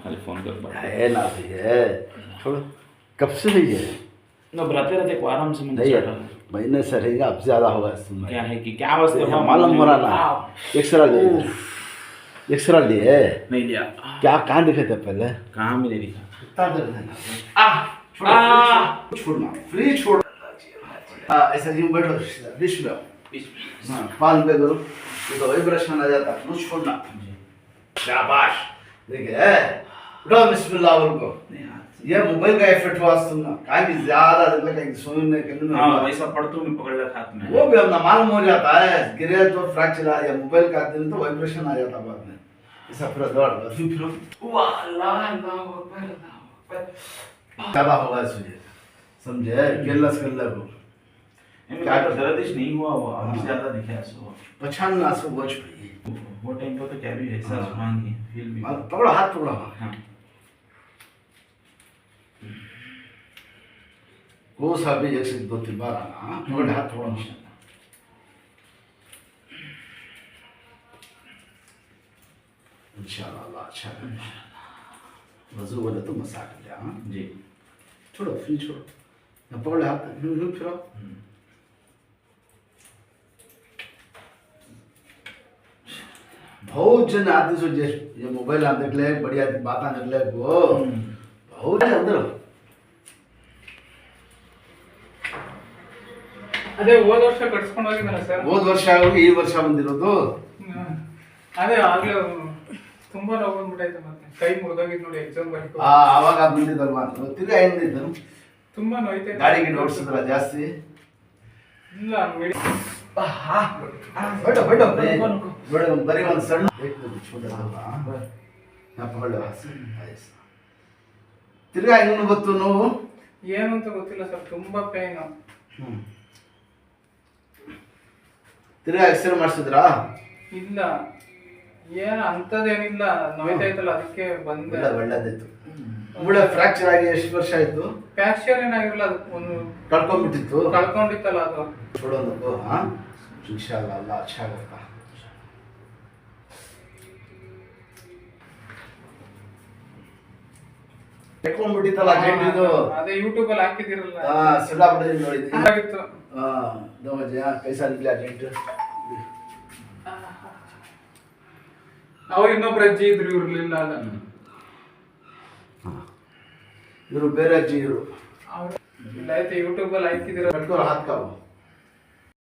खाली फ़ोन कर पड़ा है ना भैया, छोड़ो। कब से है ये? ना रहते रहते को आराम से मैंने नहीं स्टार्ट यार, महीने से रहेगा, अब ज़्यादा होगा इसमें। क्या है कि क्या वास्ते देखो, मालूम हो रहा ना। एक्सरा लिए, एक्सरा लिए नहीं लिया। क्या? कहाँ दिखे थे पहले? कहाँ मैंने दिखा? कितना दर्द है ना? छोड़ना, फ्री छोड़। ऐसा यूं बैठो, बीच में हाँ, पाल पे करो, ये तो वाइब्रेशन आ जाता है, छोड़ना। शाबाश, देखिए उठो, बिस्मिल्लाह बोलो। ये मोबाइल का इफेक्ट वास्तव काय भी ज्यादा लगे सोने के लिए। हाँ वैसा पढ़तू में पकड़ रखा हाथ में, वो भी अपना मालूम हो जाता है, गिरे तो फ्रैक्चर आ गया, मोबाइल का दिन तो वाइब्रेशन आ जाता बाद में। ऐसा पूरा दौड़ फिरो, वाह अल्लाह अल्लाह ज्यादा होगा इसलिए, समझे? केयरलेस कर ले वो क्या दर्द नहीं हुआ, वो अभी ज्यादा दिखा सो पहचान ना सो वॉच भाई। वो टाइम पे तो क्या भी एहसास हुआ नहीं, फील भी पकड़ो, हाथ पकड़ो। हाँ वो सब भी 1 से 2-3 बार आना, पकड़ हाथ पकड़ो। इंशाल्लाह अल्लाह अच्छा करेगा। वजू बोले तो मसाज लिया। हाँ जी, छोड़ो, फ्री छोड़ो, ना पकड़ हाथ, यूं फिरो। बहुत जन आते सो ये मोबाइल आने के लिए बढ़िया बात आने के लिए वो बहुत अंदर। ಅದೇ ಹೋದ ವರ್ಷ ಕಟ್ಸ್ಕೊಂಡು ಹೋಗಿದ್ದಾನೆ ಸರ್. ಹೋದ ವರ್ಷ ಆಗೋಗಿ ಈ ವರ್ಷ ಬಂದಿರೋದು. ಅದೇ ಆಗ್ಲೇ ತುಂಬಾ ನೋವು ಬಂದ್ಬಿಟ್ಟೈತೆ, ಮತ್ತೆ ಕೈ ಮುರಿದೋಗಿದ್ ನೋಡಿ ಎಕ್ಸಾಮ್ ಬರೀ. ಆವಾಗ ಬಂದಿದ್ದಲ್ವಾ, ತಿರ್ಗಾ ಹೆಂಗಿದ್ದು? ತುಂಬಾ ನೋಯ್ತೈತೆ. ಗಾಡಿ ಗಿಡ ಓಡಿಸಿದ್ರ ಜಾಸ್ತಿ? ಇಲ್ಲ बैठो बैठो बड़े बड़ी ಒಂದು ಸಣ್ಣ छोटा ಪಕಡ ತಿರ್ಗಾ ಹೆಂಗ್ ಗೊತ್ತು ನೋವು? ಏನು ಅಂತ ಗೊತ್ತಿಲ್ಲ ಸರ್, ತುಂಬಾ ಪೇನ್. ತಿರ್ಗಾ ಎಕ್ಸ್ರೇ ಮಾಡಿಸಿದ್ರಾ? ಇಲ್ಲ, ಏನು ಅಂತದೇನಿಲ್ಲ, ನೋಯ್ತೈತಲ್ಲ ಅದಕ್ಕೆ ಬಂದೆ. ಒಳ್ಳೇದಾಯ್ತು. ಮೂಳೆ ಫ್ರಾಕ್ಚರ್ ಆಗಿ ಎಷ್ಟು ವರ್ಷ ಆಯ್ತು? ಫ್ರಾಕ್ಚರ್ ಏನಾಗಿರಲ್ಲ, ಅದು ಒಂದು ಕಳ್ಕೊಂಡಿತ್ತಲ್ಲ ಅದು. छोड़ो हाँ, इंशाल्लाह अल्लाह अच्छा करता। ಬಿಟ್ಟಿತ್ತಲ್ಲ ಜೆಂಟ್ ಇದು, ಅದೇ ಯೂಟ್ಯೂಬ್ ಅಲ್ಲಿ ಹಾಕಿದಿರಲ್ಲ. ಸಿಲ್ಲಾ ಬಿಟ್ಟಿದ್ದೀನಿ ನೋಡಿದ್ದೀನಿ. ಆಗಿತ್ತು. ದೋಜ ಕೈಸಾ ನಿಕला ಜೆಂಟ್. ಅವ್ರು ಇನ್ನೊಬ್ರು ಅಜ್ಜಿ ಇದ್ರು, ಇರ್ಲಿಲ್ಲ ಅಲ್ಲ. ಇವರು ಬೇರೆ ಅಜ್ಜಿ ಇವರು. ಇಲ್ಲ ಆಯ್ತು, ಯೂಟ್ಯೂಬ್ ಅಲ್ಲಿ ಹಾಕಿದಿರ. ಹಾತ್ ಕಾವು